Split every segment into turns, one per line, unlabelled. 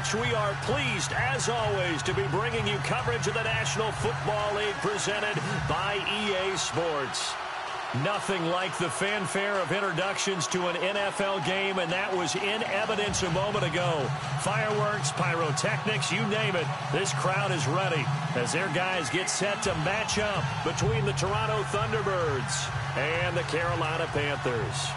much. We are pleased, as always, to be bringing you coverage of the National Football League presented by EA Sports. Nothing like the fanfare of introductions to an NFL game, and that was in evidence a moment ago. Fireworks, pyrotechnics, you name it. This crowd is ready as their guys get set to match up between the Toronto Thunderbirds and the Carolina Panthers.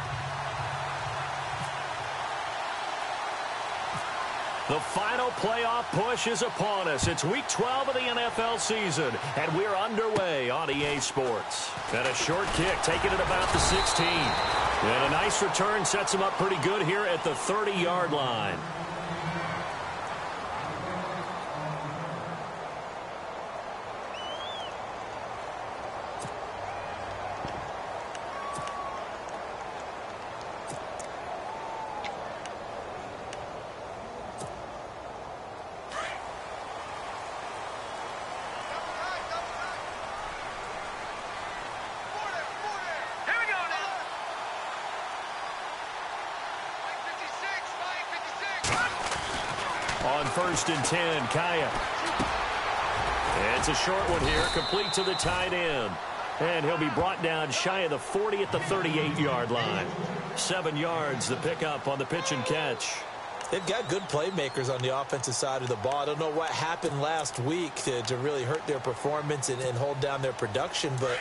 The final playoff push is upon us. It's Week 12 of the NFL season, and we're underway on EA Sports. And a short kick, taking it about the 16. And a nice return sets him up pretty good here at the 30-yard line. On 1st and 10, Kaya. It's a short one here, complete to the tight end. And he'll be brought down shy of the 40 at the 38-yard line. 7 yards, the pickup on the pitch and catch.
They've got good playmakers on the offensive side of the ball. I don't know what happened last week to really hurt their performance and hold down their production, but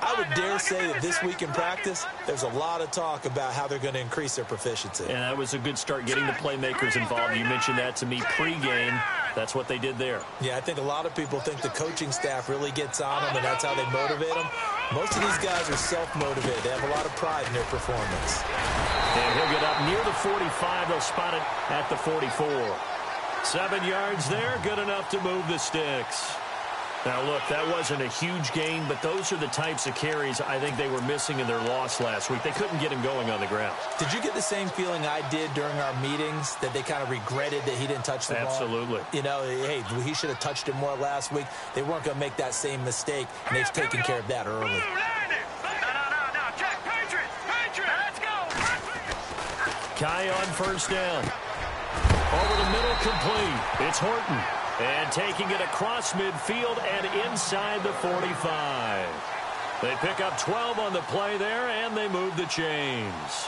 I would dare say that this week in practice, there's a lot of talk about how they're going to increase their proficiency.
And that was a good start getting the playmakers involved. You mentioned that to me pregame. That's what they did there.
Yeah, I think a lot of people think the coaching staff really gets on them, and that's how they motivate them. Most of these guys are self-motivated. They have a lot of pride in their performance.
And he'll get up near the 45. They'll spot it at the 44. 7 yards there, good enough to move the sticks. Now, look, that wasn't a huge gain, but those are the types of carries I think they were missing in their loss last week. They couldn't get him going on the ground.
Did you get the same feeling I did during our meetings, that they kind of regretted that he didn't touch the ball?
Absolutely.
You know, hey, he should have touched it more last week. They weren't going to make that same mistake, and they've taken care of that early.
Kai on 1st down. Over the middle, complete. It's Horton. And taking it across midfield and inside the 45. They pick up 12 on the play there, and they move the chains.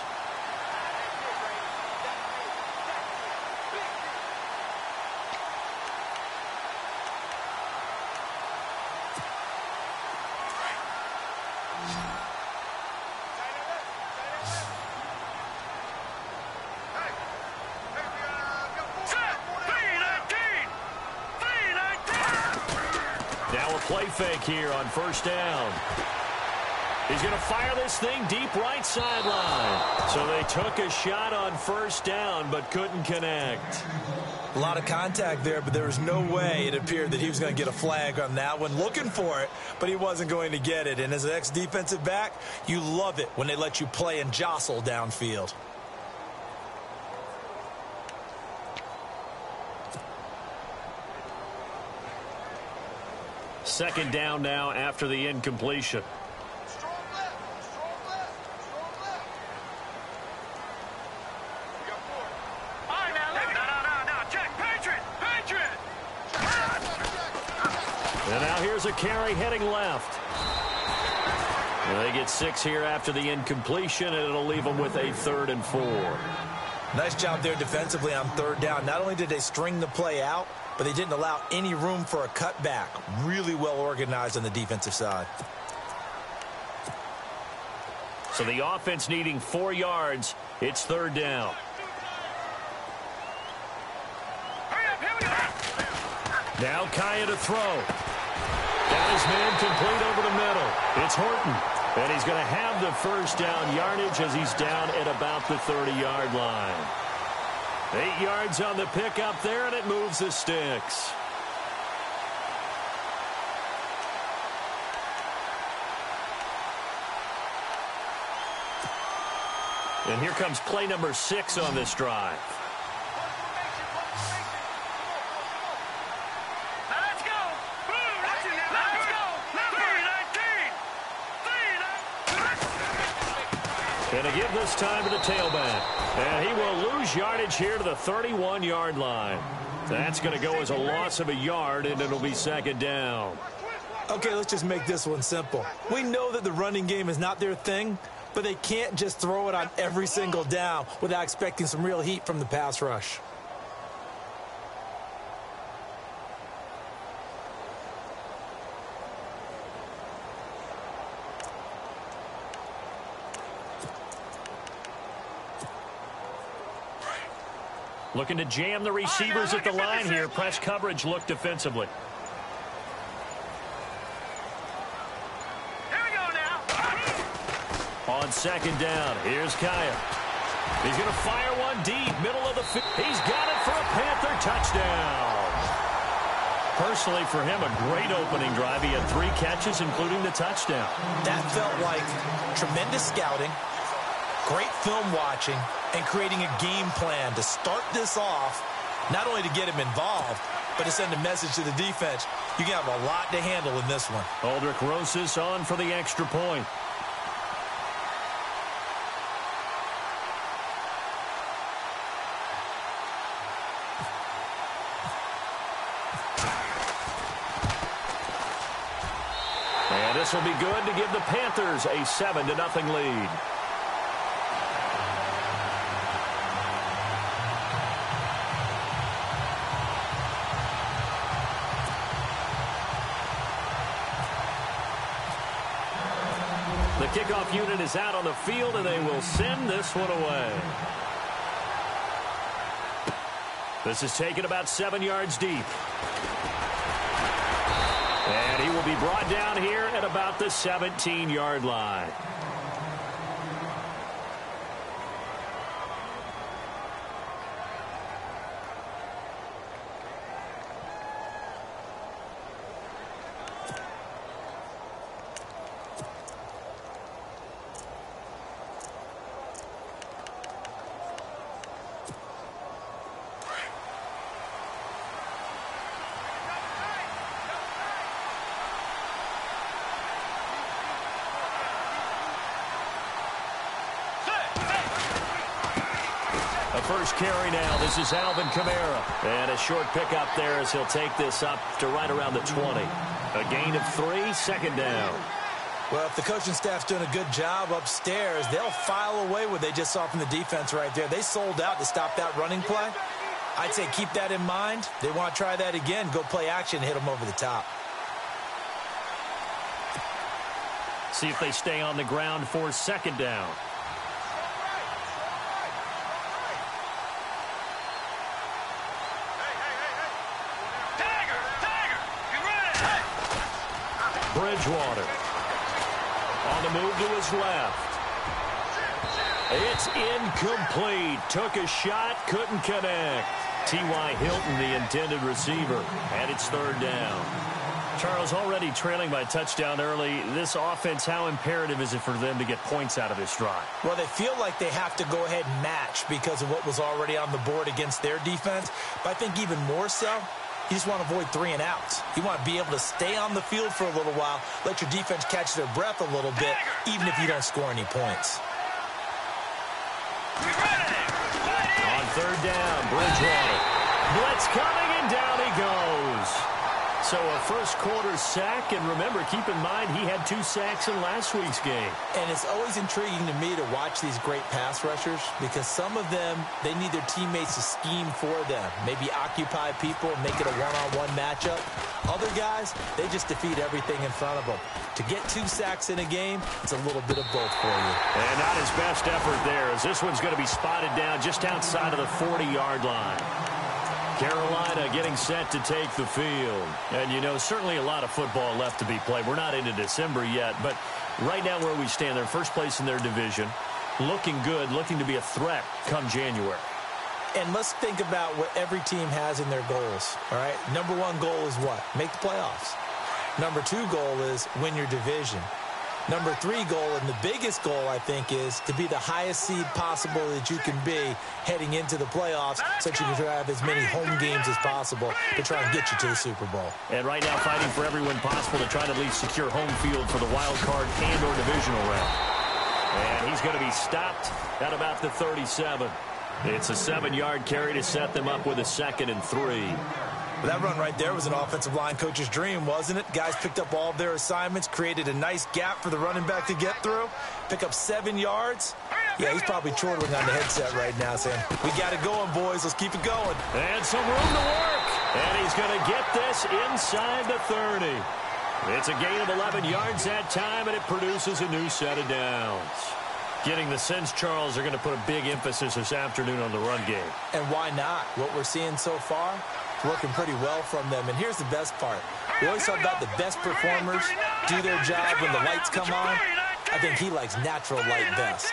Play fake here on 1st down. He's going to fire this thing deep right sideline. So they took a shot on 1st down but couldn't connect.
A lot of contact there, but there was no way it appeared that he was going to get a flag on that one. Looking for it, but he wasn't going to get it. And as an ex-defensive back, you love it when they let you play and jostle downfield.
Second down now after the incompletion. And now here's a carry heading left. And they get 6 here after the incompletion, and it'll leave them with a 3rd and 4.
Nice job there defensively on 3rd down. Not only did they string the play out, but they didn't allow any room for a cutback. Really well organized on the defensive side.
So the offense needing 4 yards. It's 3rd down. Now Kaya to throw. Got his man complete over the middle. It's Horton. And he's going to have the 1st down yardage as he's down at about the 30-yard line. 8 yards on the pickup there, and it moves the sticks. And here comes play number 6 on this drive. And to give this time to the tailback. And he will lose yardage here to the 31-yard line. That's going to go as a loss of a yard, and it'll be second down.
Okay, let's just make this one simple. We know that the running game is not their thing, but they can't just throw it on every single down without expecting some real heat from the pass rush.
Looking to jam the receivers at the line here. Press coverage look defensively.
Here we go now.
On second down, here's Kaya. He's going to fire one deep, middle of the field. He's got it for a Panther touchdown. Personally, for him, a great opening drive. He had 3 catches, including the touchdown.
That felt like tremendous scouting, great film watching, and creating a game plan to start this off, not only to get him involved, but to send a message to the defense. You have a lot to handle in this one.
Aldrich Rosas on for the extra point. And this will be good to give the Panthers a 7-0 lead. The kickoff unit is out on the field, and they will send this one away. This is taken about 7 yards deep. And he will be brought down here at about the 17-yard line. First carry now. This is Alvin Kamara. And a short pickup there as he'll take this up to right around the 20. A gain of 3, second down.
Well, if the coaching staff's doing a good job upstairs, they'll file away what they just saw from the defense right there. They sold out to stop that running play. I'd say keep that in mind. They want to try that again. Go play action, hit them over the top.
See if they stay on the ground for second down. Bridgewater on the move to his left. It's incomplete. Took a shot, couldn't connect. T.Y. Hilton, the intended receiver, and it's third down. Charles, already trailing by a touchdown early. This offense, how imperative is it for them to get points out of this drive?
Well, they feel like they have to go ahead and match because of what was already on the board against their defense. But I think even more so, you just want to avoid 3 and outs. You want to be able to stay on the field for a little while, let your defense catch their breath a little bit, even if you don't score any points.
On third down, Bridgewater. Blitz coming, and down he goes. So a first quarter sack, and remember, keep in mind he had 2 sacks in last week's game.
And it's always intriguing to me to watch these great pass rushers because some of them, they need their teammates to scheme for them. Maybe occupy people and make it a one-on-one matchup. Other guys, they just defeat everything in front of them. To get 2 sacks in a game, it's a little bit of both for you.
And not his best effort there, as this one's going to be spotted down just outside of the 40-yard line. Carolina getting set to take the field. And, you know, certainly a lot of football left to be played. We're not into December yet, but right now where we stand, they're first place in their division. Looking good, looking to be a threat come January.
And let's think about what every team has in their goals, all right? Number 1 goal is what? Make the playoffs. Number 2 goal is win your division. Number 3 goal, and the biggest goal, I think, is to be the highest seed possible that you can be heading into the playoffs so that you can have as many home games as possible to try and get you to the Super Bowl.
And right now fighting for every win possible to try to at least secure home field for the wild card and or divisional round. And he's going to be stopped at about the 37. It's a 7-yard carry to set them up with a 2nd and 3.
Well, that run right there was an offensive line coach's dream, wasn't it? Guys picked up all of their assignments, created a nice gap for the running back to get through, pick up 7 yards. Yeah, he's probably chortling on the headset right now saying, we got it going, boys. Let's keep it going.
And some room to work. And he's going to get this inside the 30. It's a gain of 11 yards that time, and it produces a new set of downs. Getting the sense, Charles, are going to put a big emphasis this afternoon on the run game.
And why not? What we're seeing so far, working pretty well from them. And here's the best part. We always talk about the best performers do their job when the lights come on. I think he likes natural light best.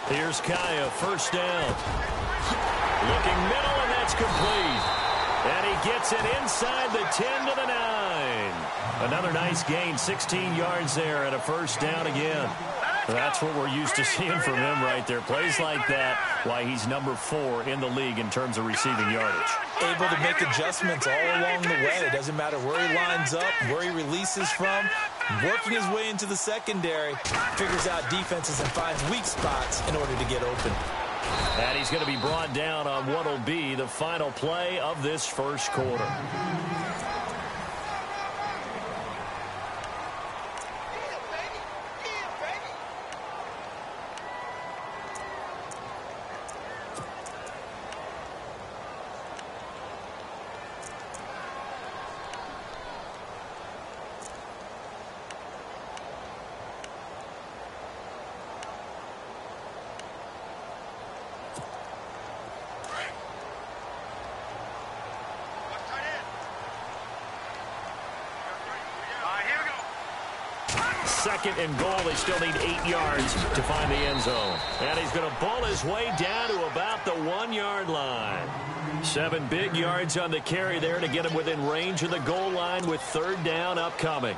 Here's Kaya, first down. Looking middle, and that's complete. And he gets it inside the 10 to the 9. Another nice gain, 16 yards there, and a first down again. That's what we're used to seeing from him right there. Plays like that, why he's number 4 in the league in terms of receiving yardage.
Able to make adjustments all along the way. It doesn't matter where he lines up, where he releases from. Working his way into the secondary, figures out defenses and finds weak spots in order to get open.
And he's going to be brought down on what will be the final play of this first quarter. Second and goal. They still need 8 yards to find the end zone. And he's going to ball his way down to about the 1-yard line. 7 big yards on the carry there to get him within range of the goal line with 3rd down upcoming.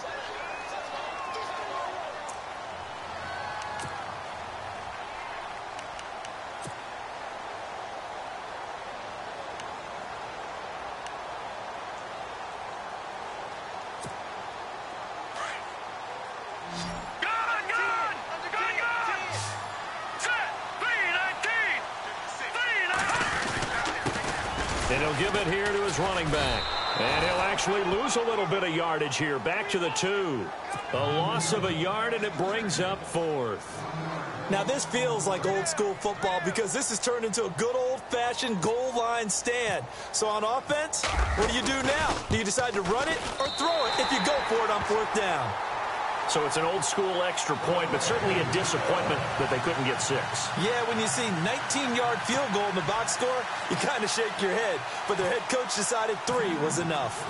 And he'll give it here to his running back. And he'll actually lose a little bit of yardage here. Back to the 2. A loss of a yard, and it brings up 4th.
Now, this feels like old school football because this has turned into a good old-fashioned goal line stand. So on offense, what do you do now? Do you decide to run it or throw it if you go for it on 4th down?
So it's an old-school extra point, but certainly a disappointment that they couldn't get 6.
Yeah, when you see 19-yard field goal in the box score, you kind of shake your head. But their head coach decided 3 was enough.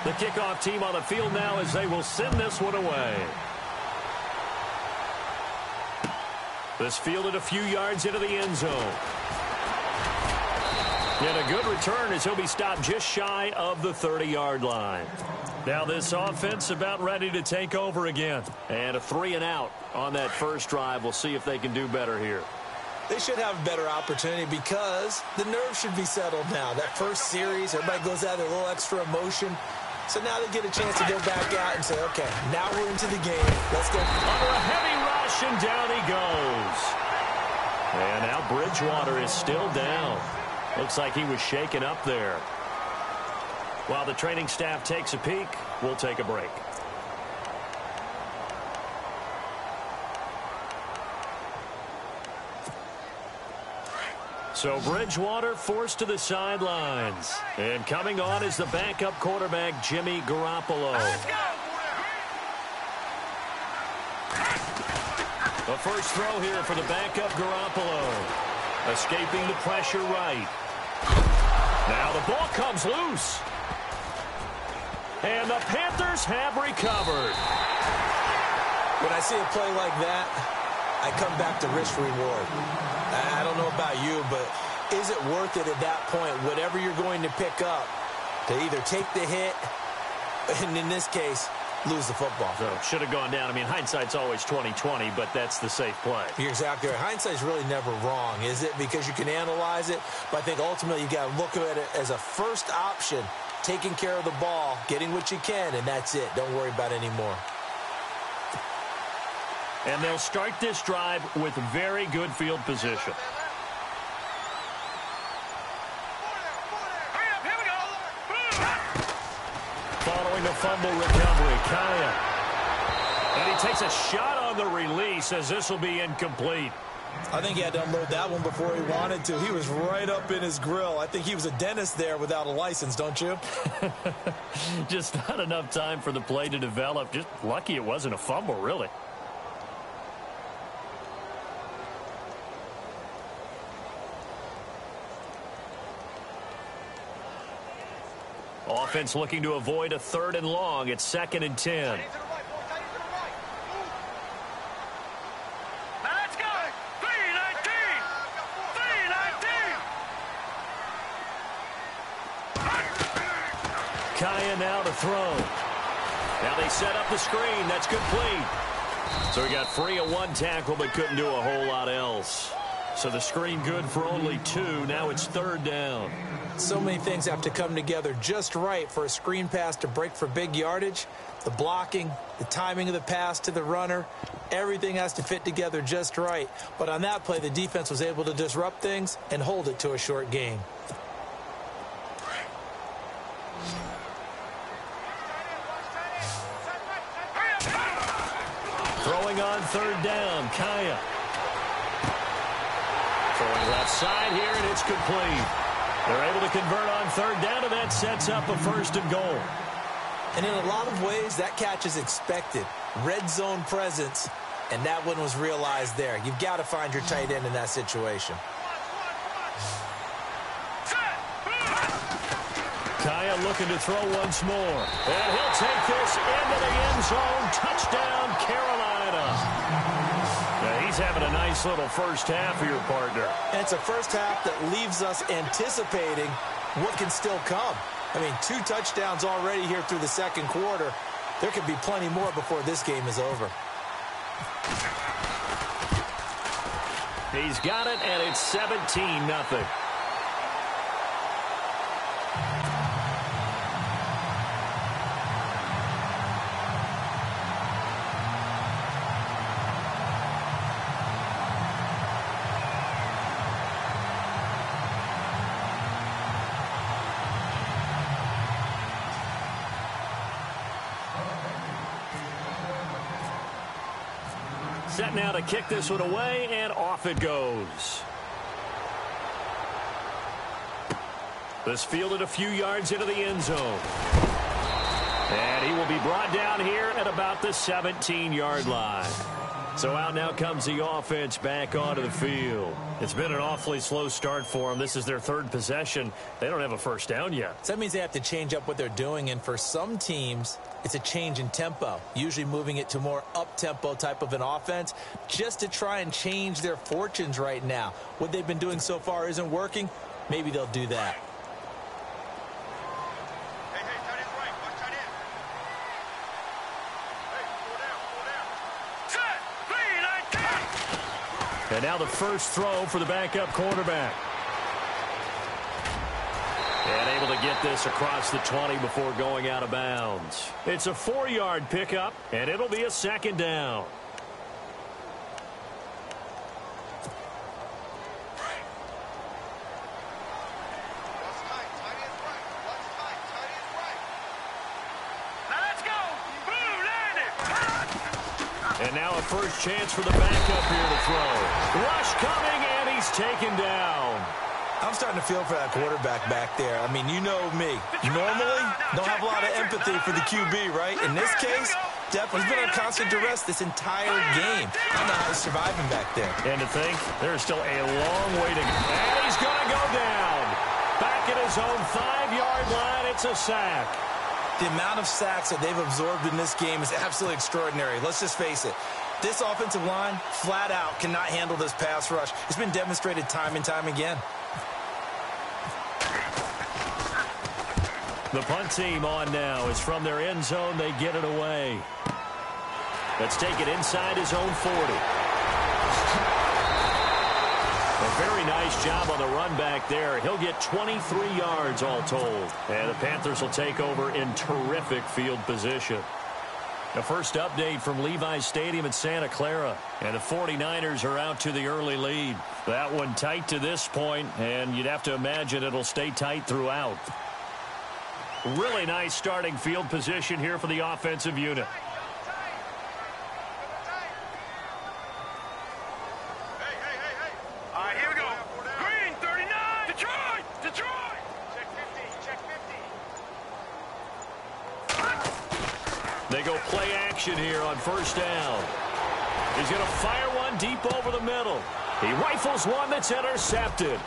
The kickoff team on the field now as they will send this one away. This fielded a few yards into the end zone. And a good return as he'll be stopped just shy of the 30-yard line. Now this offense about ready to take over again. And a 3-and-out on that first drive. We'll see if they can do better here.
They should have a better opportunity because the nerves should be settled now. That first series, everybody goes out with a little extra emotion. So now they get a chance to go back out and say, okay, now we're into the game. Let's go.
Under a heavy rush, and down he goes. And now Bridgewater is still down. Looks like he was shaken up there. While the training staff takes a peek, we'll take a break. So Bridgewater forced to the sidelines. And coming on is the backup quarterback, Jimmy Garoppolo. The first throw here for the backup Garoppolo. Escaping the pressure right. Now the ball comes loose. And the Panthers have recovered.
When I see a play like that, I come back to risk reward. I don't know about you, but is it worth it at that point, whatever you're going to pick up, to either take the hit, and in this case, lose the football?
So should have gone down. I mean, hindsight's always 20/20, but that's the safe play.
You're exactly right. Hindsight's really never wrong, is it? Because you can analyze it, but I think ultimately you got to look at it as a first option, taking care of the ball, getting what you can, and that's it. Don't worry about it anymore.
And they'll start this drive with very good field position. Following the fumble recovery, Kaya. And he takes a shot on the release as this will be incomplete.
I think he had to unload that one before he wanted to. He was right up in his grill. I think he was a dentist there without a license, don't you?
Just not enough time for the play to develop. Just lucky it wasn't a fumble, really. Offense looking to avoid a 3rd and long. It's 2nd and 10. Kaya now to throw. Now they set up the screen. That's complete. So he got free of 1 tackle but couldn't do a whole lot else. So the screen good for only 2. Now it's 3rd down.
So many things have to come together just right for a screen pass to break for big yardage. The blocking, the timing of the pass to the runner, everything has to fit together just right. But on that play, the defense was able to disrupt things and hold it to a short gain.
Throwing on 3rd down, Kaya. Throwing left side here, and it's complete. They're able to convert on 3rd down, and that sets up a 1st and goal.
And in a lot of ways, that catch is expected. Red zone presence, and that one was realized there. You've got to find your tight end in that situation.
Kaya looking to throw once more. And he'll take this into the end zone. Touchdown, Carolina. Now, he's having a nice little first half for your partner.
And it's a first half that leaves us anticipating what can still come. I mean, 2 touchdowns already here through the 2nd quarter. There could be plenty more before this game is over.
He's got it, and it's 17-0. Set now to kick this one away, and off it goes. This fielded a few yards into the end zone. And he will be brought down here at about the 17-yard line. So out now comes the offense back onto the field. It's been an awfully slow start for them. This is their 3rd possession. They don't have a first down yet.
So that means they have to change up what they're doing, and for some teams, it's a change in tempo, usually moving it to more up-tempo type of an offense just to try and change their fortunes right now. What they've been doing so far isn't working. Maybe they'll do that.
And now the first throw for the backup quarterback. And able to get this across the 20 before going out of bounds. It's a 4-yard pickup, and it'll be a 2nd down. And now a first chance for the backup here to throw. Rush coming, and he's taken down.
I'm starting to feel for that quarterback back there. I mean, you know me. Normally, don't have a lot of empathy for the QB, right? In this case, he's been on constant duress this entire game. I don't know how he's surviving back there.
And to think, there's still a long way to go. And he's going to go down. Back at his own 5-yard line, it's a sack.
The amount of sacks that they've absorbed in this game is absolutely extraordinary. Let's just face it. This offensive line, flat out, cannot handle this pass rush. It's been demonstrated time and time again.
The punt team on now is from their end zone. They get it away. Let's take it inside his own 40. A very nice job on the run back there. He'll get 23 yards all told. And the Panthers will take over in terrific field position. The first update from Levi's Stadium in Santa Clara. And the 49ers are out to the early lead. That one tight to this point, and you'd have to imagine it'll stay tight throughout. Really nice starting field position here for the offensive unit.
All right, here we go. Green, 39. Detroit. Check 50.
They go play action here on first down. He's going to fire one deep over the middle. He rifles one that's intercepted.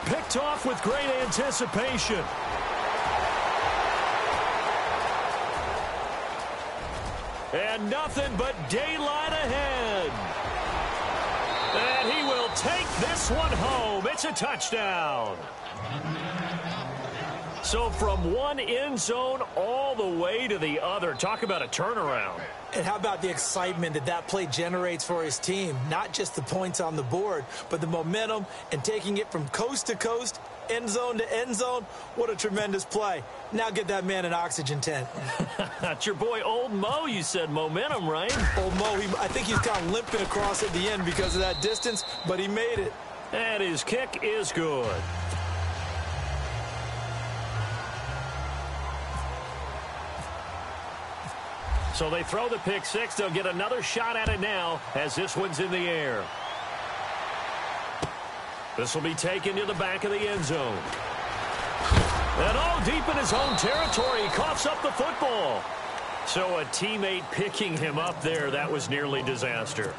Picked off with great anticipation. And nothing but daylight ahead. And he will take this one home. It's a touchdown. So from one end zone all the way to the other. Talk about a turnaround.
And how about the excitement that play generates for his team? Not just the points on the board, but the momentum and taking it from coast to coast, end zone to end zone. What a tremendous play. Now get that man an oxygen tent.
That's your boy Old Mo. You said momentum, right?
Old Mo, I think he's kind of limping across at the end because of that distance, but he made it.
And his kick is good. So they throw the pick six. They'll get another shot at it now as this one's in the air. This will be taken to the back of the end zone. And all deep in his own territory, he coughs up the football. So a teammate picking him up there, that was nearly disaster.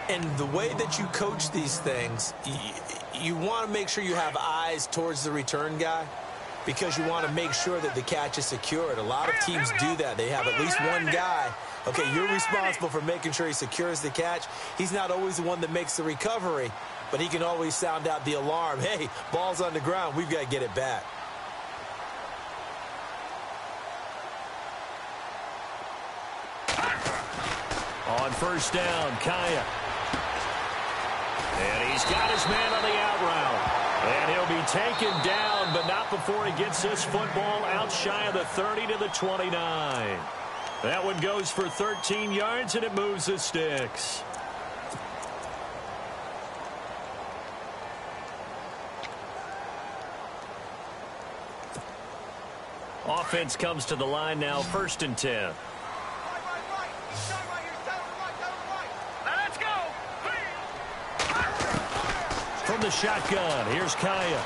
And the way that you coach these things, you want to make sure you have eyes towards the return guy because you want to make sure that the catch is secured. A lot of teams do that. They have at least one guy. Okay, you're responsible for making sure he secures the catch. He's not always the one that makes the recovery, but he can always sound out the alarm. Hey, ball's on the ground. We've got to get it back.
On first down, Kaya. And he's got his man on the out route. And he'll be taken down, but not before he gets this football out shy of the 30 to the 29. That one goes for 13 yards, and it moves the sticks. Offense comes to the line now, 1st and 10. From the shotgun, here's Kaya.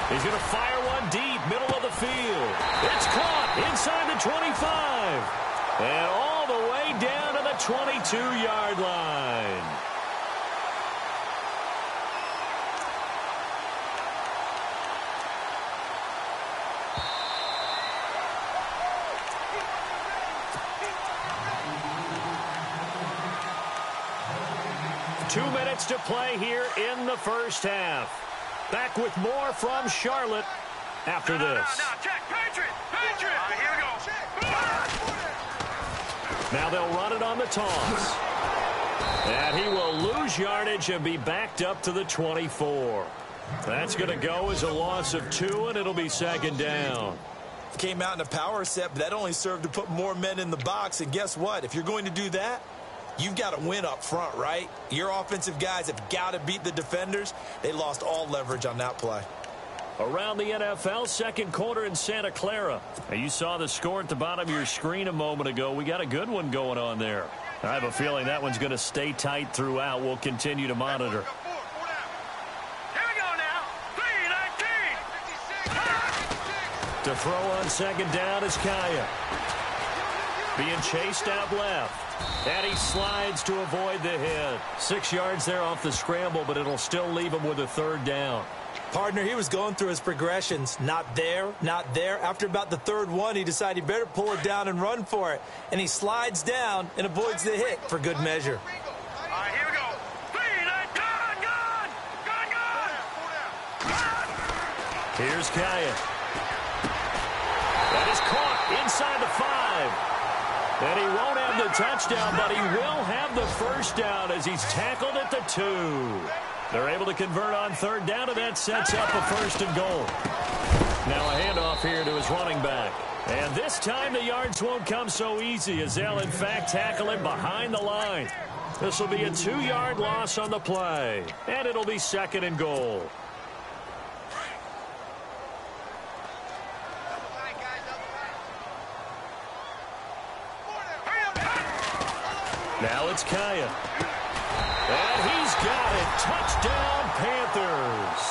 He's going to fire one deep, middle of the field. It's caught inside the 25. And all the way down to the 22-yard line. Two minutes to play here in the first half. Back with more from Charlotte after this.
Check, Patriot. Here we go.
Now they'll run it on the toss. And he will lose yardage and be backed up to the 24. That's going to go as a loss of 2, and it'll be 2nd down.
Came out in a power set, but that only served to put more men in the box. And guess what? If you're going to do that, you've got to win up front, right? Your offensive guys have got to beat the defenders. They lost all leverage on that play.
Around the NFL, second quarter in Santa Clara. Now, you saw the score at the bottom of your screen a moment ago. We got a good one going on there. I have a feeling that one's going to stay tight throughout. We'll continue to monitor.
Here we go now. 3-19.
To throw on 2nd down is Kaya. Being chased out left. And he slides to avoid the hit. 6 yards there off the scramble, but it'll still leave him with a 3rd down.
Partner, he was going through his progressions. Not there, not there. After about the 3rd one, he decided he better pull it down and run for it. And he slides down and avoids the hit for good measure.
All right, here we go. 3-19. Gone.
Here's Kaya. That is caught inside the 5. And he won't have the touchdown, but he will have the 1st down as he's tackled at the 2. They're able to convert on 3rd down, and that sets up a 1st and goal. Now a handoff here to his running back. And this time the yards won't come so easy as they'll, in fact, tackle him behind the line. This will be a 2-yard loss on the play, and it'll be 2nd and goal. Now it's Kaya. And he's got it. Touchdown, Panthers.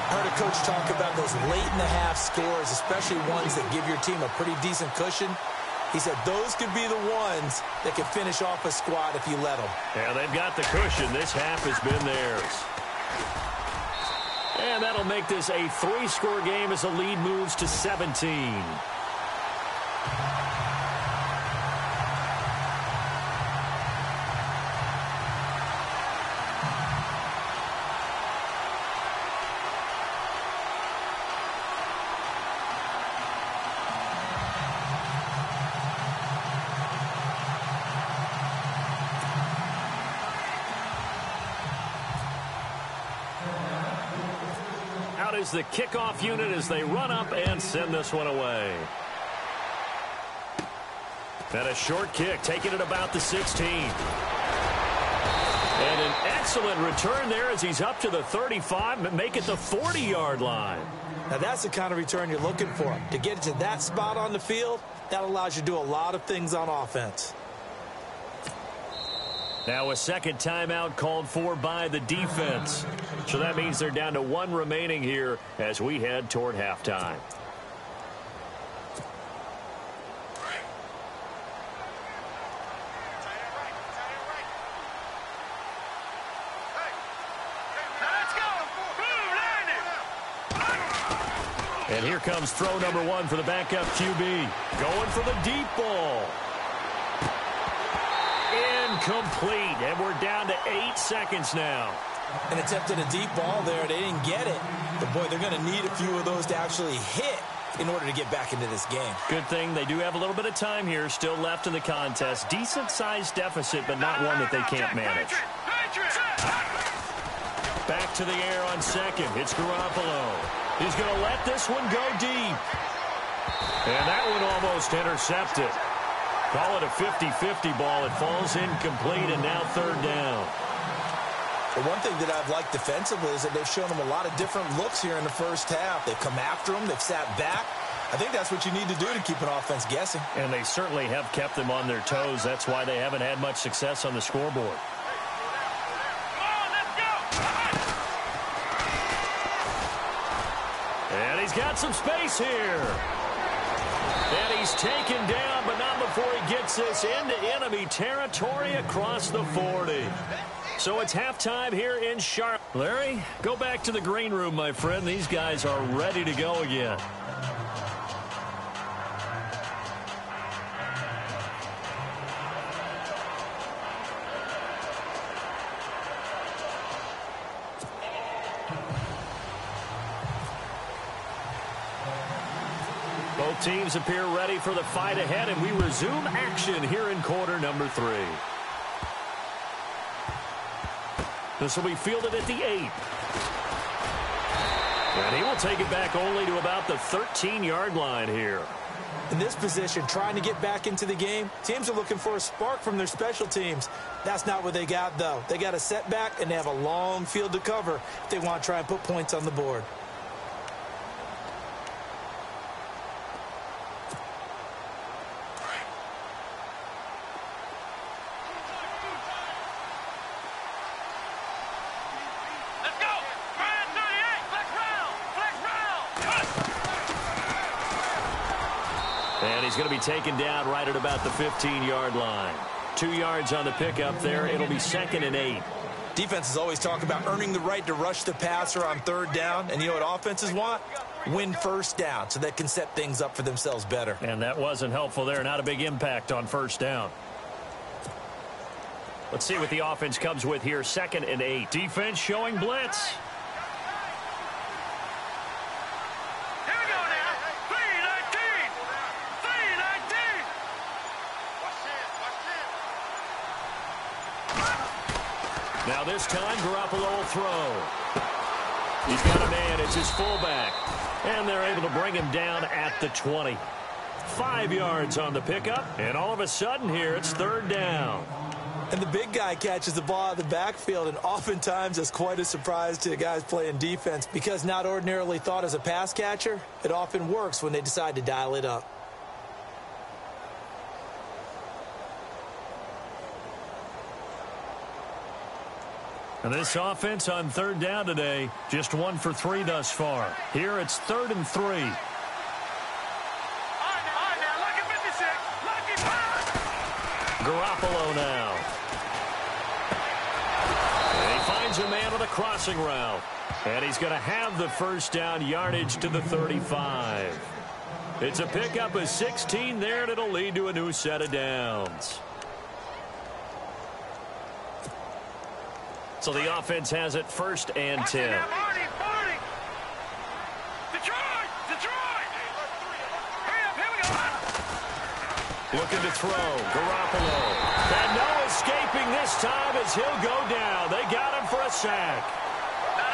I heard a coach talk about those late-in-the-half scores, especially ones that give your team a pretty decent cushion. He said those could be the ones that can finish off a squad if you let them.
Yeah, they've got the cushion. This half has been theirs. And that'll make this a 3-score game as the lead moves to 17. Is the kickoff unit as they run up and send this one away. And a short kick, taking it about the 16. And an excellent return there as he's up to the 35, make it the 40-yard line.
Now that's the kind of return you're looking for. To get to that spot on the field, that allows you to do a lot of things on offense.
Now a second timeout called for by the defense. So that means they're down to 1 remaining here as we head toward halftime. And here comes throw number 1 for the backup QB. Going for the deep ball. Incomplete, and we're down to 8 seconds now.
And attempted a deep ball there. They didn't get it. But, boy, they're going to need a few of those to actually hit in order to get back into this game.
Good thing they do have a little bit of time here still left in the contest. Decent-sized deficit, but not one that they can't manage. Back to the air on second. It's Garoppolo. He's going to let this one go deep. And that one almost intercepted. Call it a 50-50 ball. It falls incomplete, and now 3rd down.
The one thing that I've liked defensively is that they've shown them a lot of different looks here in the first half. They've come after them. They've sat back. I think that's what you need to do to keep an offense guessing.
And they certainly have kept them on their toes. That's why they haven't had much success on the scoreboard. And he's got some space here. And he's taken down, but not before he gets this into enemy territory across the 40. So it's halftime here in Charlotte. Larry, go back to the green room, my friend. These guys are ready to go again. Both teams appear ready for the fight ahead, and we resume action here in quarter number 3. This will be fielded at the 8. And he will take it back only to about the 13-yard line here.
In this position, trying to get back into the game, teams are looking for a spark from their special teams. That's not what they got, though. They got a setback, and they have a long field to cover if they want to try and put points on the board.
And he's going to be taken down right at about the 15-yard line. 2 yards on the pickup there. It'll be 2nd and 8.
Defenses always talk about earning the right to rush the passer on 3rd down. And you know what offenses want? Win 1st down so they can set things up for themselves better.
And that wasn't helpful there. Not a big impact on 1st down. Let's see what the offense comes with here. 2nd and 8. Defense showing blitz. Now this time, Garoppolo will throw. He's got a man. It's his fullback. And they're able to bring him down at the 20. 5 yards on the pickup, and all of a sudden here it's third down.
And the big guy catches the ball out of the backfield, and oftentimes it's quite a surprise to the guys playing defense because not ordinarily thought as a pass catcher, it often works when they decide to dial it up.
And this offense on third down today, just 1 for 3 thus far. Here it's 3rd and 3. Garoppolo now. And he finds a man with a crossing route. And he's going to have the first down yardage to the 35. It's a pickup of 16 there, and it'll lead to a new set of downs. So the offense has it 1st and 10. Looking to throw. Garoppolo. And no escaping this time as he'll go down. They got him for a sack.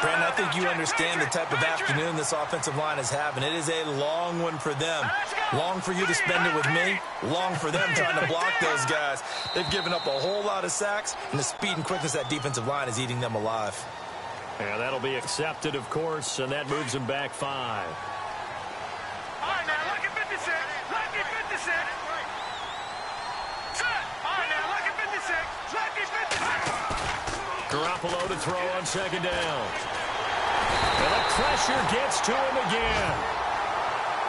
Brandon, I think you understand the type of afternoon this offensive line is having. It is a long one for them. Long for you to spend it with me. Long for them trying to block those guys. They've given up a whole lot of sacks, and the speed and quickness of that defensive line is eating them alive.
Yeah, that'll be accepted, of course, and that moves them back 5.
All right, now, look at 56. Look at 56. Set. All right, now, look at 56. Look at 56.
Garoppolo to throw on 2nd down. And the pressure gets to him again.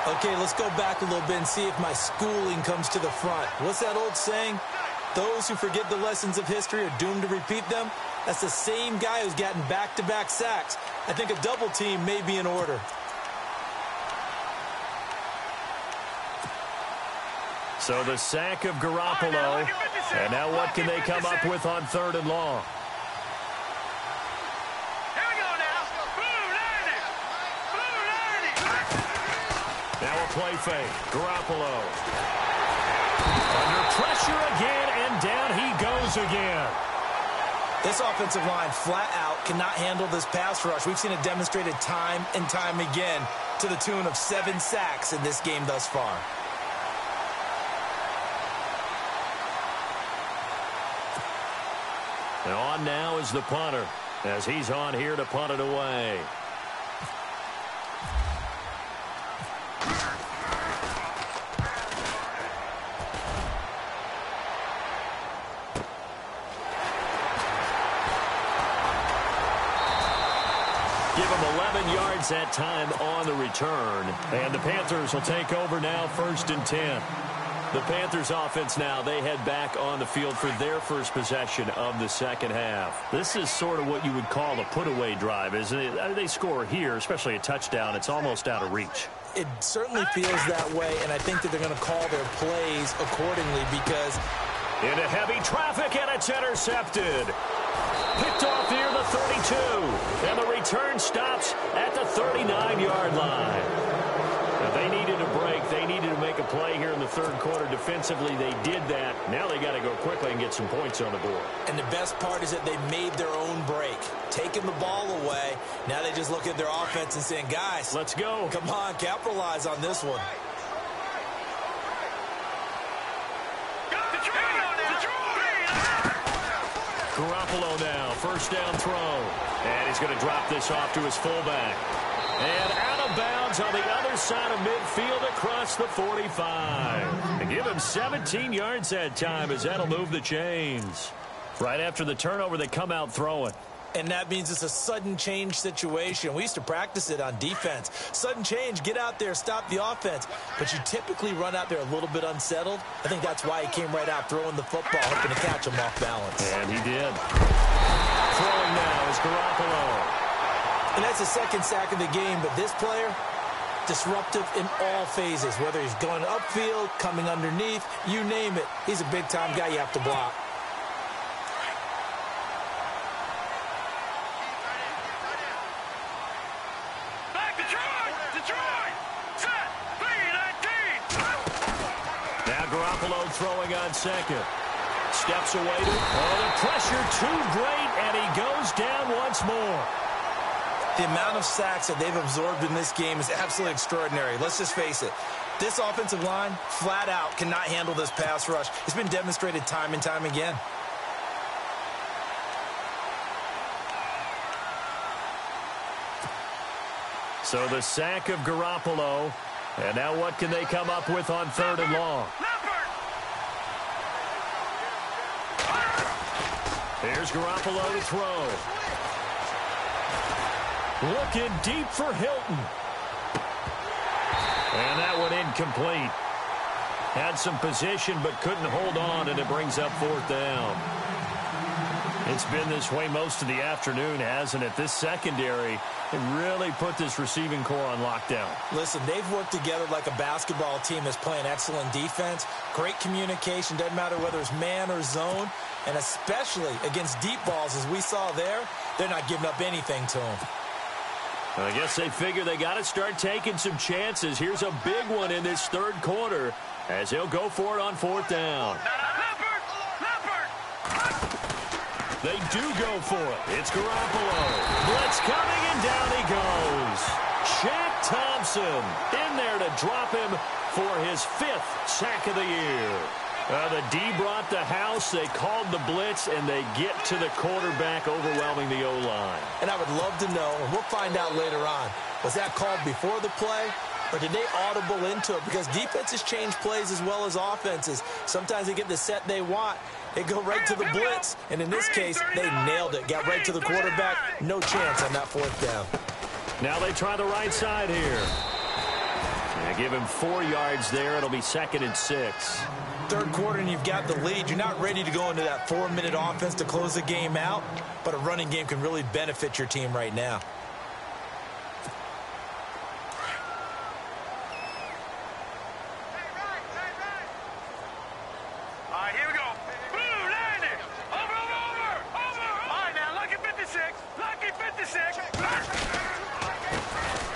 Okay, let's go back a little bit and see if my schooling comes to the front. What's that old saying? Those who forget the lessons of history are doomed to repeat them. That's the same guy who's gotten back-to-back sacks. I think a double team may be in order.
So the sack of Garoppolo. And now what can they come up with on 3rd and long? Now a play fake. Garoppolo. Under pressure again, and down he goes again.
This offensive line flat out cannot handle this pass rush. We've seen it demonstrated time and time again to the tune of 7 sacks in this game thus far.
And on now is the punter as he's on here to punt it away. Give him 11 yards that time on the return. And the Panthers will take over now 1st and 10. The Panthers offense now, they head back on the field for their first possession of the second half. This is sort of what you would call a put-away drive, isn't it? They score here, especially a touchdown. It's almost out of reach.
It certainly feels that way, and I think that they're going to call their plays accordingly because...
Into heavy traffic, and it's intercepted. Picked off near the 32, and the return stops at the 39-yard line. Now, they needed a break. They needed to make a play here in the 3rd quarter. Defensively, they did that. Now they got to go quickly and get some points on the board.
And the best part is that they made their own break, taking the ball away. Now they just look at their offense and saying, guys,
let's go.
Come on, capitalize on this one.
Garoppolo now, 1st down throw. And he's going to drop this off to his fullback. And out of bounds on the other side of midfield across the 45. And give him 17 yards that time as that'll move the chains. Right after the turnover, they come out throwing.
And that means it's a sudden change situation. We used to practice it on defense. Sudden change, get out there, stop the offense. But you typically run out there a little bit unsettled. I think that's why he came right out throwing the football, hoping to catch him off balance.
And he did. Throwing now is Garoppolo.
And that's the 2nd sack of the game, but this player, disruptive in all phases, whether he's going upfield, coming underneath, you name it. He's a big-time guy you have to block.
Garoppolo throwing on 2nd. Steps away. The pressure too great, and he goes down once more.
The amount of sacks that they've absorbed in this game is absolutely extraordinary. Let's just face it. This offensive line, flat out, cannot handle this pass rush. It's been demonstrated time and time again.
So the sack of Garoppolo. And now what can they come up with on 3rd and long? Here's Garoppolo to throw. Looking deep for Hilton. And that one incomplete. Had some position but couldn't hold on, and it brings up 4th down. It's been this way most of the afternoon, hasn't it? This secondary really put this receiving core on lockdown.
Listen, they've worked together like a basketball team that's playing excellent defense. Great communication, doesn't matter whether it's man or zone. And especially against deep balls, as we saw there, they're not giving up anything to them.
I guess they figure they got to start taking some chances. Here's a big one in this 3rd quarter as he'll go for it on 4th down. They do go for it. It's Garoppolo. Blitz coming, and down he goes. Shaq Thompson in there to drop him for his 5th sack of the year. The D brought the house. They called the blitz, and they get to the quarterback, overwhelming the O-line.
And I would love to know, and we'll find out later on, was that called before the play, or did they audible into it? Because defenses change plays as well as offenses. Sometimes they get the set they want. They go right to the blitz, and in this case, they nailed it. Got right to the quarterback. No chance on that 4th down.
Now they try the right side here. They give him 4 yards there. It'll be 2nd and 6.
3rd quarter, and you've got the lead. You're not ready to go into that 4-minute offense to close the game out, but a running game can really benefit your team right now.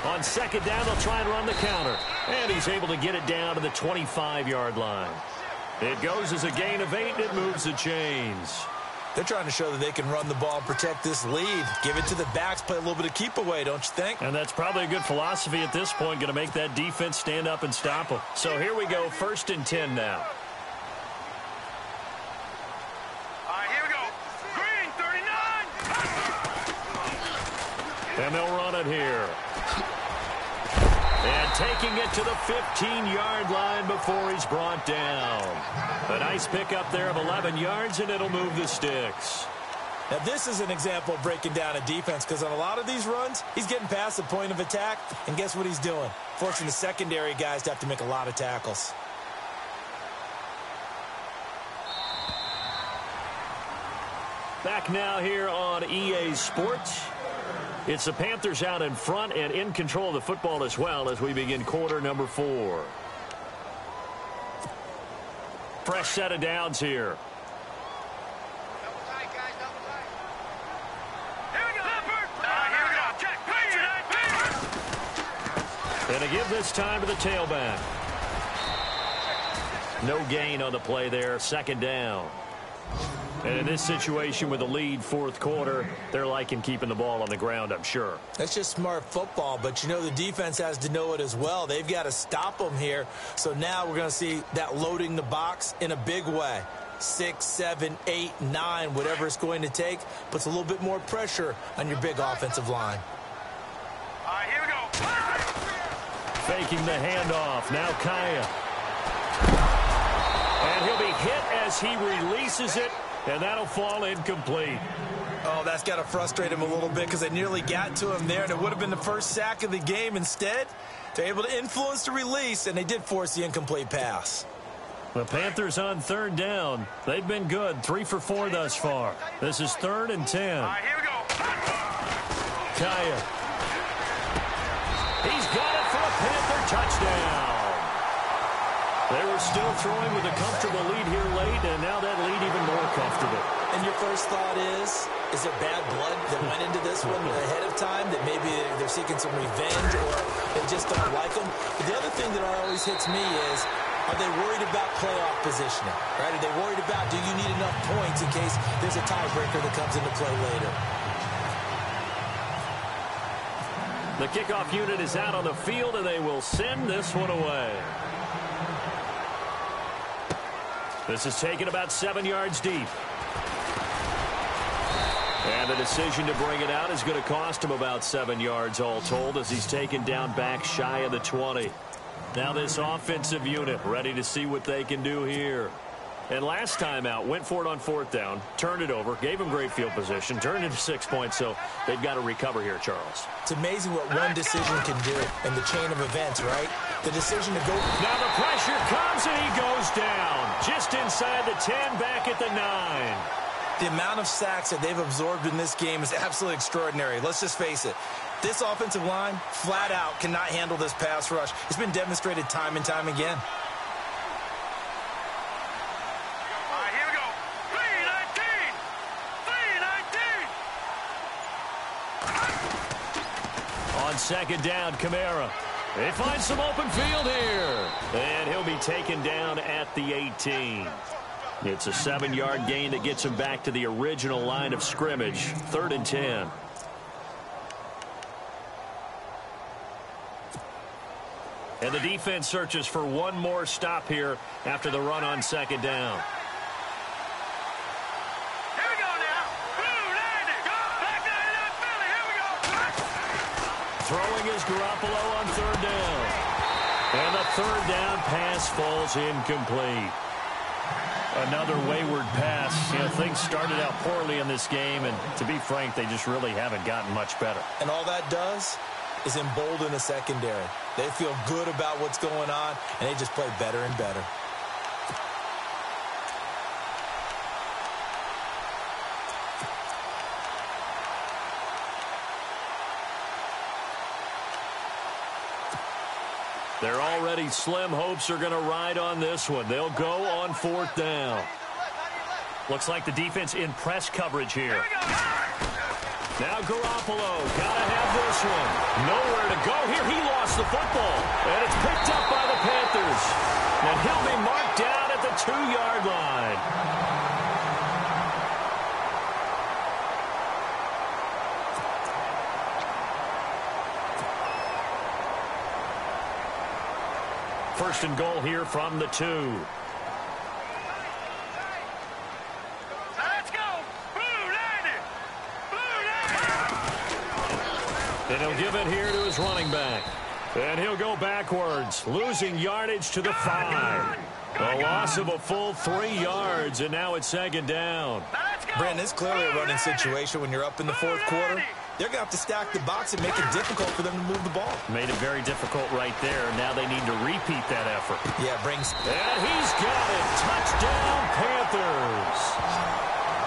On 2nd down, they'll try and run the counter. And he's able to get it down to the 25-yard line. It goes as a gain of 8, and it moves the chains.
They're trying to show that they can run the ball and protect this lead. Give it to the backs, play a little bit of keep away, don't you think?
And that's probably a good philosophy at this point, going to make that defense stand up and stop them. So here we go, 1st and 10 now.
Here we go. Green, 39.
And they'll run it here. And taking it to the 15-yard line before he's brought down. A nice pickup there of 11 yards, and it'll move the sticks.
Now, this is an example of breaking down a defense, because on a lot of these runs, he's getting past the point of attack, and guess what he's doing? Forcing the secondary guys to have to make a lot of tackles.
Back now here on EA Sports. It's the Panthers out in front and in control of the football as well as we begin quarter number 4. Fresh set of downs here. And to give this time to the tailback. No gain on the play there. 2nd down. And in this situation with a lead 4th quarter, they're liking keeping the ball on the ground, I'm sure.
That's just smart football, but you know the defense has to know it as well. They've got to stop them here. So now we're going to see that loading the box in a big way. 6, 7, 8, 9, whatever it's going to take, puts a little bit more pressure on your big offensive line.
Here we go.
Faking the handoff. Now Kaya. And he'll be hit as he releases it. And that'll fall incomplete.
Oh, that's got to frustrate him a little bit because they nearly got to him there, and it would have been the first sack of the game. Instead, they're able to influence the release, and they did force the incomplete pass.
The Panthers on 3rd down. They've been good. 3 for 4 thus far. This is 3rd and 10.
Here we go.
Kaya. He's got it for a Panther touchdown. They were still throwing with a comfortable lead here late, and now that lead even more comfortable.
And your first thought is there bad blood that went into this one ahead of time, that maybe they're seeking some revenge or they just don't like them? But the other thing that always hits me is, are they worried about playoff positioning? Right? Are they worried about, do you need enough points in case there's a tiebreaker that comes into play later?
The kickoff unit is out on the field, and they will send this one away. This is taken about 7 yards deep. And the decision to bring it out is going to cost him about 7 yards all told as he's taken down back shy of the 20. Now this offensive unit ready to see what they can do here. And last time out, went for it on 4th down, turned it over, gave him great field position, turned into 6 points, so they've got to recover here, Charles.
It's amazing what one decision can do in the chain of events, right? The decision to go.
Now the pressure comes, and he goes down. Just inside the 10, back at the 9.
The amount of sacks that they've absorbed in this game is absolutely extraordinary. Let's just face it. This offensive line, flat out, cannot handle this pass rush. It's been demonstrated time and time again.
Second down, Kamara. They find some open field here. And he'll be taken down at the 18. It's a 7-yard gain that gets him back to the original line of scrimmage. 3rd and 10. And the defense searches for one more stop here after the run on 2nd down. Throwing is Garoppolo on 3rd down. And the 3rd down pass falls incomplete. Another wayward pass. You know, things started out poorly in this game, and to be frank, they just really haven't gotten much better.
And all that does is embolden the secondary. They feel good about what's going on, and they just play better and better.
Their already slim hopes are going to ride on this one. They'll go on 4th down. Looks like the defense in press coverage here. Now Garoppolo, gotta have this one. Nowhere to go here. He lost the football. And it's picked up by the Panthers. And he'll be marked down at the 2-yard line. First and goal here from the 2.
Let's go! Blue Lightning!
And he'll give it here to his running back. And he'll go backwards, losing yardage to the 5. A loss of a full 3 yards, and now it's 2nd down.
Brandon, it's clearly a running situation when you're up in the 4th quarter. They're going to have to stack the box and make it difficult for them to move the ball.
Made it very difficult right there. Now they need to repeat that effort.
Yeah, brings.
And he's got it. Touchdown, Panthers.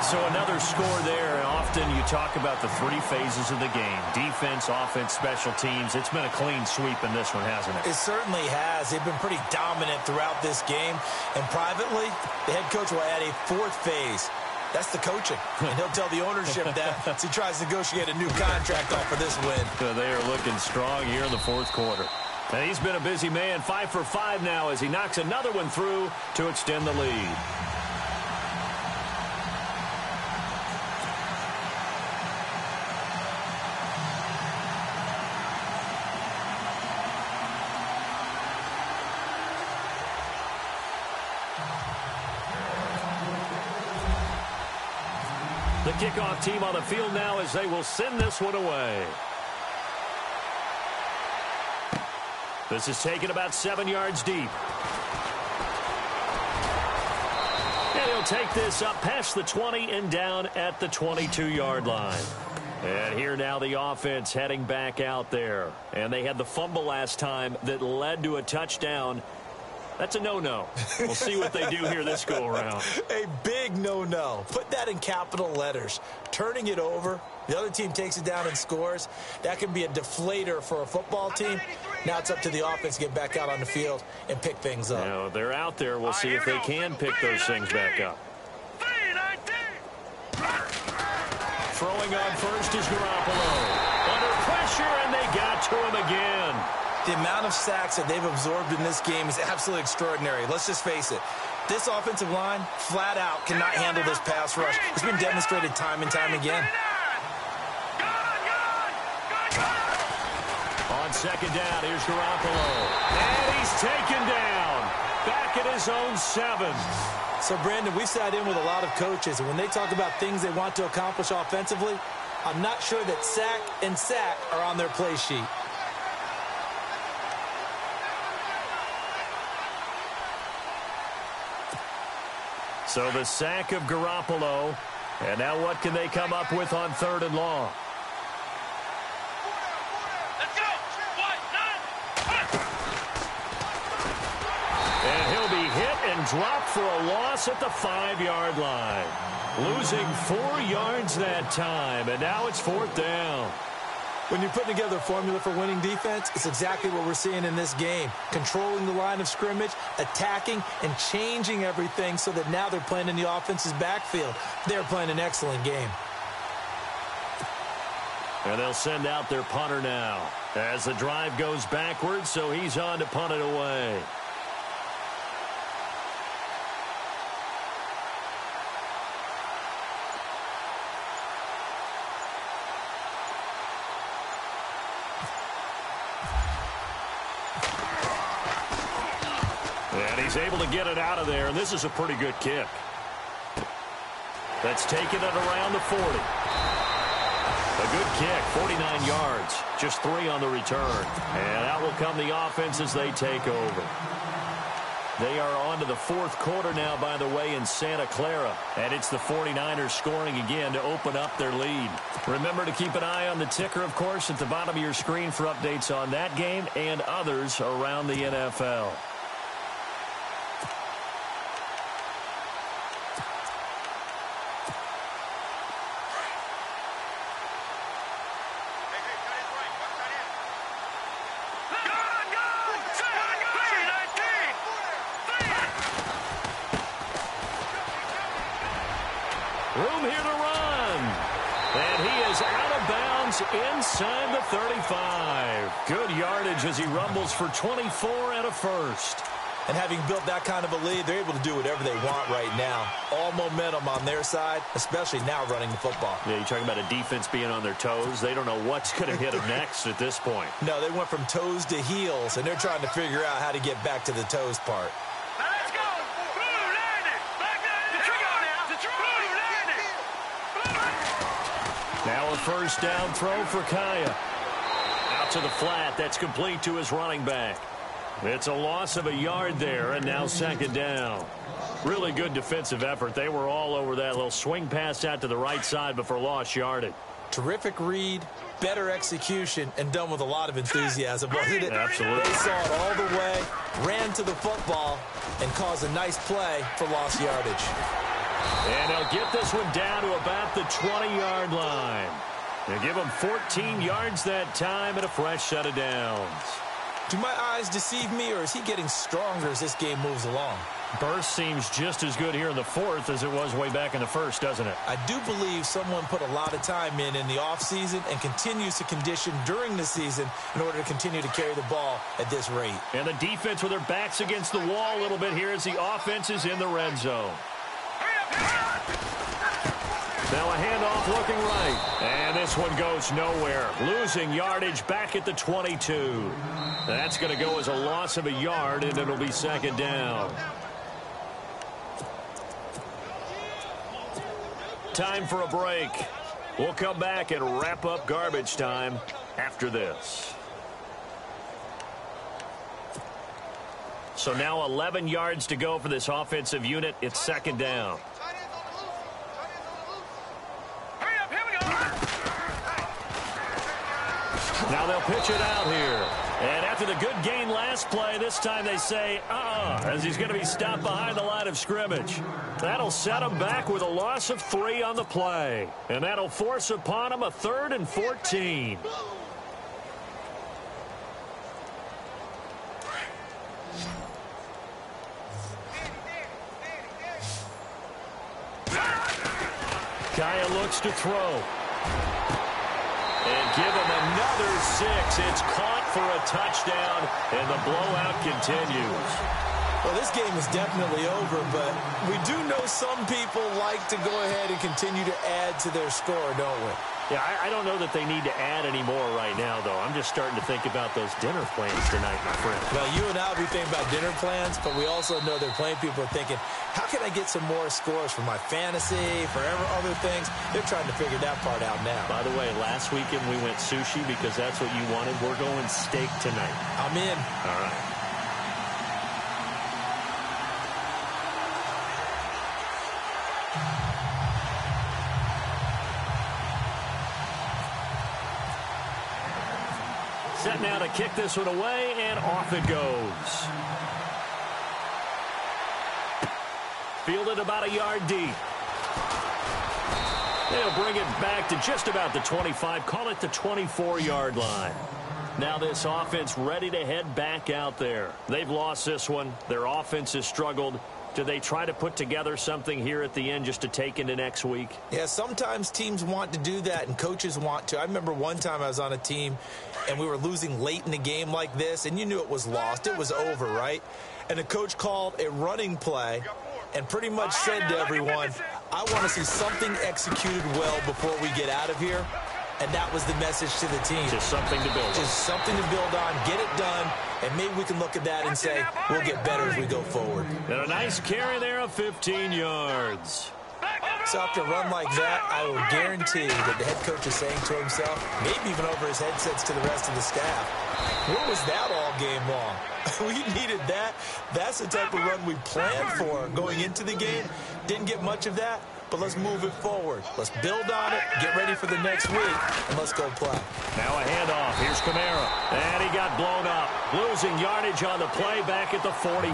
So another score there. Often you talk about the 3 phases of the game. Defense, offense, special teams. It's been a clean sweep in this one, hasn't it?
It certainly has. They've been pretty dominant throughout this game. And privately, the head coach will add a 4th phase. That's the coaching. And he'll tell the ownership that as he tries to negotiate a new contract off for this win.
So they are looking strong here in the 4th quarter. And he's been a busy man, 5 for 5 now as he knocks another one through to extend the lead. The kickoff team on the field now as they will send this one away. This is taken about 7 yards deep. And he'll take this up past the 20 and down at the 22-yard line. And here now the offense heading back out there. And they had the fumble last time that led to a touchdown. That's a no-no. We'll see what they do here this go-around.
A big no-no. Put that in capital letters. Turning it over, the other team takes it down and scores. That can be a deflator for a football team. Now it's up to the offense to get back out on the field and pick things up.
Now, they're out there. We'll see if they can pick those things back up. Throwing on first is Garoppolo. Under pressure, and they got to him again.
The amount of sacks that they've absorbed in this game is absolutely extraordinary. Let's just face it. This offensive line, flat out, cannot handle this pass rush. It's been demonstrated time and time again.
On second down, here's Garoppolo. And he's taken down. Back at his own 7.
So, Brandon, we've sat in with a lot of coaches, and when they talk about things they want to accomplish offensively, I'm not sure that sack and sack are on their play sheet.
So the sack of Garoppolo. And now what can they come up with on 3rd and long?
Let's go.
And he'll be hit and dropped for a loss at the 5-yard line. Losing 4 yards that time, and now it's 4th down.
When you're putting together a formula for winning defense, it's exactly what we're seeing in this game. Controlling the line of scrimmage, attacking, and changing everything so that now they're playing in the offense's backfield. They're playing an excellent game.
And they'll send out their punter now as the drive goes backwards, so he's on to punt it away. And he's able to get it out of there, and this is a pretty good kick. That's taken it around the 40. A good kick, 49 yards, just 3 on the return. And out will come the offense as they take over. They are on to the 4th quarter now, by the way, in Santa Clara. And it's the 49ers scoring again to open up their lead. Remember to keep an eye on the ticker, of course, at the bottom of your screen for updates on that game and others around the NFL.
Room here to run.
And he is out of bounds inside the 35. Good yardage as he rumbles for 24 and a first.
And having built that kind of a lead, they're able to do whatever they want right now. All momentum on their side, especially now running the football.
Yeah, you're talking about a defense being on their toes. They don't know what's going to hit them next at this point.
No, they went from toes to heels, and they're trying to figure out how to get back to the toes part.
Let's go. Blue landed. Back there. Detroit now. Detroit. Blue landed.
Now a first down throw for Kaya. Out to the flat. That's complete to his running back. It's a loss of a yard there, and now second down. Really good defensive effort. They were all over that little swing pass out to the right side before lost yardage.
Terrific read, better execution, and done with a lot of enthusiasm, wasn't it?
Absolutely.
They saw it all the way, ran to the football, and caused a nice play for lost yardage.
And they'll get this one down to about the 20-yard line. They give him 14 yards that time and a fresh set of downs.
Do my eyes deceive me, or is he getting stronger as this game moves along?
Burst seems just as good here in the 4th as it was way back in the 1st, doesn't it?
I do believe someone put a lot of time in the offseason and continues to condition during the season in order to continue to carry the ball at this rate.
And the defense with their backs against the wall a little bit here as the offense is in the red zone. Now a handoff looking right. And this one goes nowhere. Losing yardage back at the 22. That's going to go as a loss of a yard, and it'll be second down. Time for a break. We'll come back and wrap up garbage time after this. So now 11 yards to go for this offensive unit. It's second down. Now they'll pitch it out here. And after the good gain last play, this time they say, as he's going to be stopped behind the line of scrimmage. That'll set him back with a loss of 3 on the play. And that'll force upon him a 3rd and 14. Kaya looks to throw. And give him another 6. It's caught for a touchdown, and the blowout continues.
Well, this game is definitely over, but we do know some people like to go ahead and continue to add to their score, don't we?
Yeah, I don't know that they need to add any more right now, though. I'm just starting to think about those dinner plans tonight, my friend.
Well, you and I will be thinking about dinner plans, but we also know they're playing people are thinking, how can I get some more scores for my fantasy, for other things? They're trying to figure that part out now.
By the way, last weekend we went sushi because that's what you wanted. We're going steak tonight.
I'm in.
All right. Set now to kick this one away, and off it goes. Fielded about a yard deep. They'll bring it back to just about the 25, call it the 24-yard line. Now this offense ready to head back out there. They've lost this one. Their offense has struggled. Do they try to put together something here at the end just to take into next week?
Yeah, sometimes teams want to do that and coaches want to. I remember one time I was on a team and we were losing late in the game like this, and you knew it was lost. It was over, right? And the coach called a running play and pretty much said to everyone, I want to see something executed well before we get out of here. And that was the message to the team.
Just something to build on.
Just something to build on, get it done, and maybe we can look at that and say, we'll get better as we go forward.
And a nice carry there of 15 yards.
So after a run like that, I will guarantee that the head coach is saying to himself, maybe even over his headsets to the rest of the staff, where was that all game long? We needed that. That's the type of run we planned for going into the game. Didn't get much of that, but let's move it forward. Let's build on it, get ready for the next week, and let's go play.
Now a handoff. Here's Kamara. And he got blown up. Losing yardage on the play back at the 44.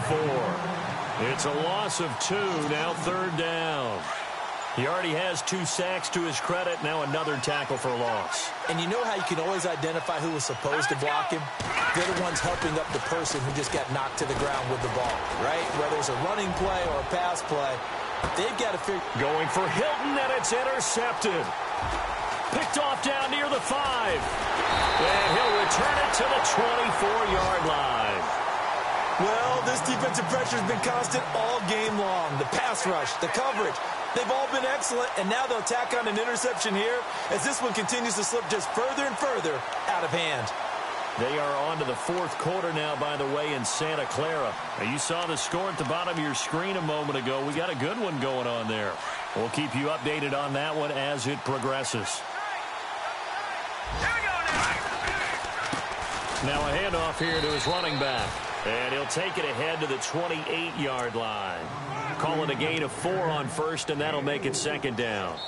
It's a loss of 2, now third down. He already has 2 sacks to his credit. Now another tackle for loss.
And you know how you can always identify who was supposed to block him? They're the ones helping up the person who just got knocked to the ground with the ball, right? Whether it's a running play or a pass play, they've got to figure.
Going for Hilton, and it's intercepted. Picked off down near the 5. And he'll return it to the 24-yard line.
Well, this defensive pressure has been constant all game long. The pass rush, the coverage, they've all been excellent, and now they'll tack on an interception here as this one continues to slip just further and further out of hand.
They are on to the fourth quarter now, by the way, in Santa Clara. Now, you saw the score at the bottom of your screen a moment ago. We got a good one going on there. We'll keep you updated on that one as it progresses. Now a handoff here to his running back. And he'll take it ahead to the 28-yard line. Call it a gain of 4 on first, and that'll make it second down.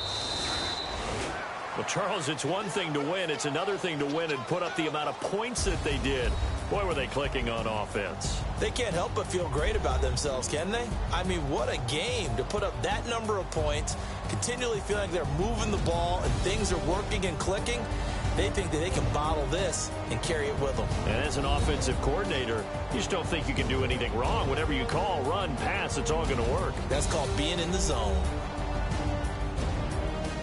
Well, Charles, it's one thing to win. It's another thing to win and put up the amount of points that they did. Boy, were they clicking on offense.
They can't help but feel great about themselves, can they? I mean, what a game to put up that number of points, continually feeling like they're moving the ball and things are working and clicking. They think that they can bottle this and carry it with them.
And as an offensive coordinator, you just don't think you can do anything wrong. Whatever you call, run, pass, it's all going to work.
That's called being in the zone.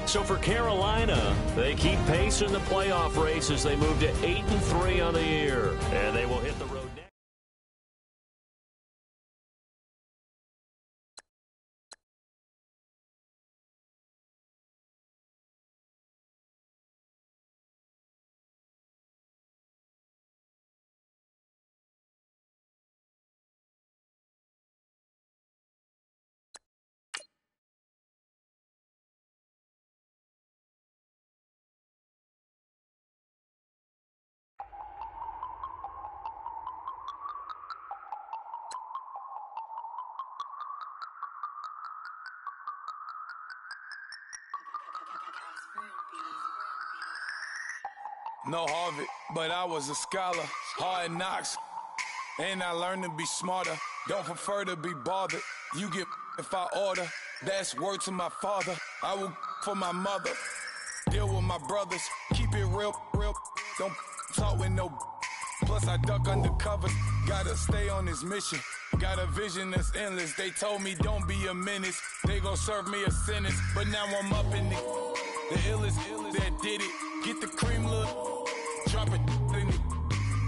So for Carolina, they keep pace in the playoff race as they move to 8-3 on the year. And they will hit the road next.
No Harvard, but I was a scholar. Hard knocks, and I learned to be smarter. Don't prefer to be bothered. You get if I order. That's word to my father. I will for my mother. Deal with my brothers. Keep it real. Don't talk with no. Plus I duck undercover. Gotta stay on this mission. Got a vision that's endless. They told me don't be a menace. They gon' serve me a sentence. But now I'm up in it. The illest that did it. Get the cream look. Drop it in it.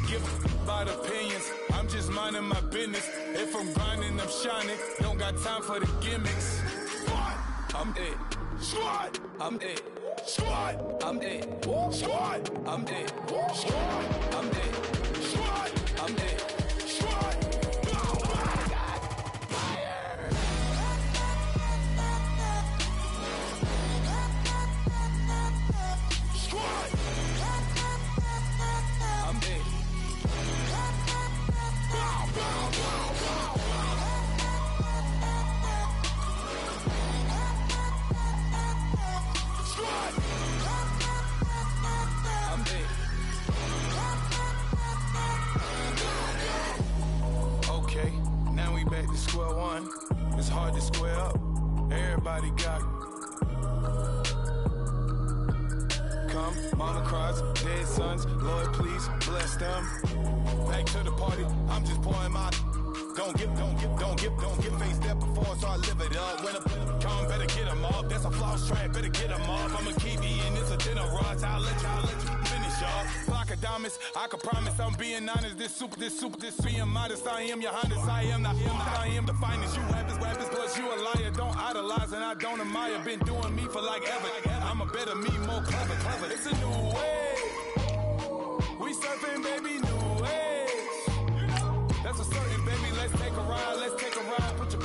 Give about opinions. I'm just minding my business. If I'm grinding, I'm shining. Don't got time for the gimmicks. I'm it. I'm it. Squad, I'm dead. Squad, I'm dead. Squad, I'm dead. Squad, I'm dead. Squad. Oh my God. Fire. Squad, I'm dead. Bow, bow, bow, bow. Squad, I'm dead. Okay, now we back to square one. It's hard to square up. Everybody got come, mama cries, dead sons. Lord, please bless them. Back to the party. I'm just pouring my. Don't get faced up before, so I live it up. When a come, better get 'em up. That's a floss track, better get 'em up. I'ma keep eating, it's a dinner rush. I'll let you finish up. Block of diamonds, I can promise I'm being honest. This being modest. I am your highness. I am the finest. You rappers, plus you a liar. Don't idolize and I don't admire. Been doing me for like ever. I'm a better me, more clever. It's a new way. We surfing, baby, new age. That's a certain, baby. Let's take a ride. Put your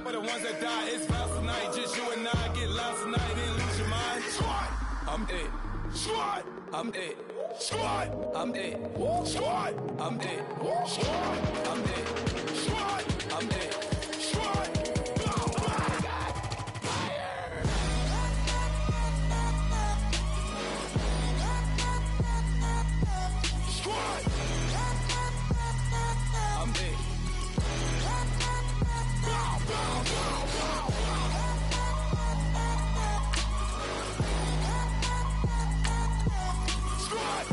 for the ones that die. It's vows tonight. Just you and I get lost tonight. Then lose your mind. Squad, I'm dead. Squad, I'm dead. Squad, I'm dead. Squad, I'm dead. Squad, I'm dead. Squad, I'm dead. Squad. Oh my God. Fire. Squad, I'm dead. Bow, bow, bow, bow. Squad,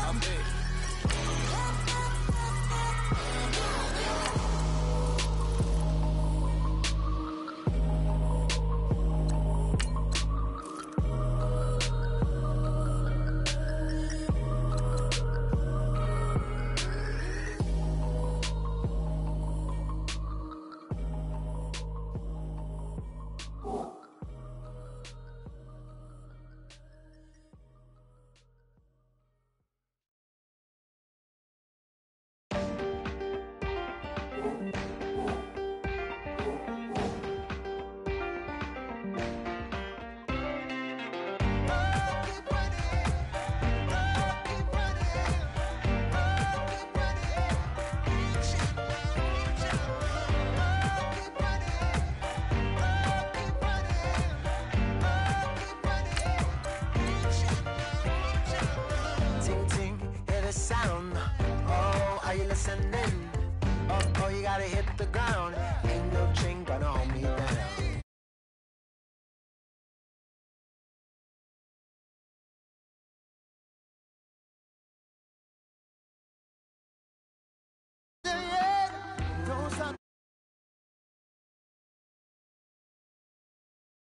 I'm dead.
listening. Oh, you gotta hit the ground. Ain't no chain gonna hold me down.